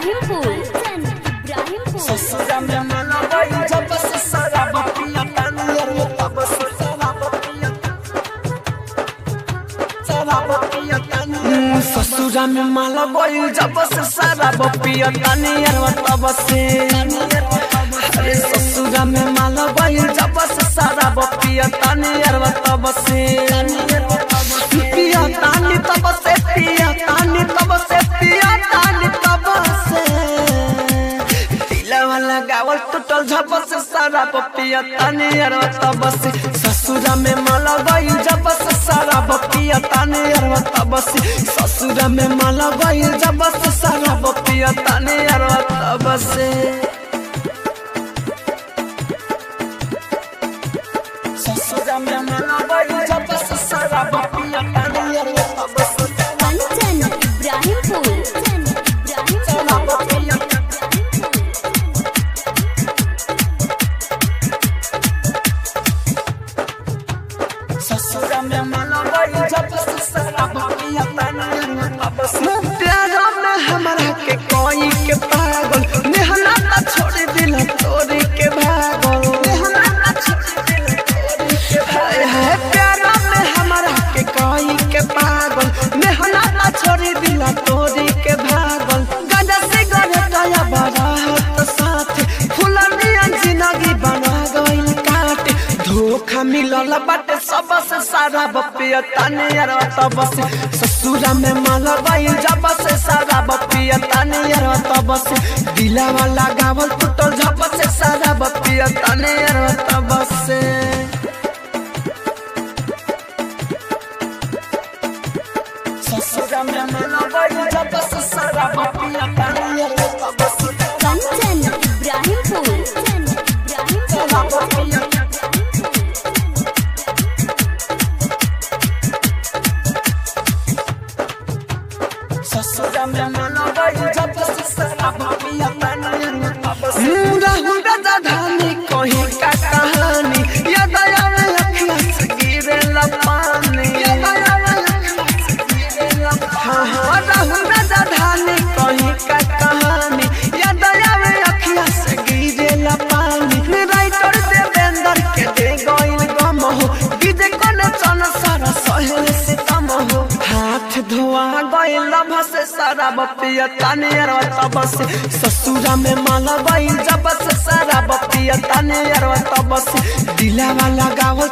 इब्राहिमपुर ससुरा में मनवई जब से शराब पिया तानी रे तब से शराब पिया तानी ससुरा में मनवई जब से शराब पिया तानी रे तब से अरे ससुरा में मनवई जब से शराब पिया तानी रे तब से पिया तानी तब से पिया तानी तब से पिया तानी तब से वाला गावल टूटल झप से सारा पिया तानी अरवा तब से ससुरा में माला गई जब से सारा पिया तानी अरवा तब से ससुरा में माला गई जब से सारा पिया तानी अरवा तब से ससुरा में माला गई जब से सारा पिया तानी अरवा तब से कंचन इब्राहिमपुर ससुरा में मनवई जब से शराब पिया तानी रे तब से प्यारा में हमरा के कोई के पागल नेहना ना छोड़ दिल तोरी के भागल नेहना ना छोड़ दिल तोरी के हाय हाय प्यारा में हमरा के कोई के पागल नेहना ना छोड़ दिल तोरी के भागल गंजा से गरटाया बारात साथ फुलनिया जिंदगी बना गइल काट धोखा मिलल बाटे सबसे सारा पिया तानी रे तब से ससुरा में माला गई जब से सारा पिया तानी रे तब से दिला वाला गावल टूटल झप से सारा पिया तानी रे तब से ससुरा में माला गई जब से सारा पिया तानी रे तब से कंचन इब्राहिमपुर ससुरा में मनवई जब से शराब पिया तानी रे तब से राहुल राजा धानी कहीं का कहानी याद आवे अखियां से गिरे पानी याद आवे अखियां से गिरे हाँ हाँ राहुल राजा धानी कहीं का कहानी याद आवे अखियां से गिरे पानी राइटर देवेंद्र के दे गइल गम हो डीजे कोने चन सारा सहल से कम हो हाथ धोआ गइल लभ से शराब पिया तानी रे तब से ससुरा में माला गइल जब से शराब पिया तानी रे तब से दिला वाला गावल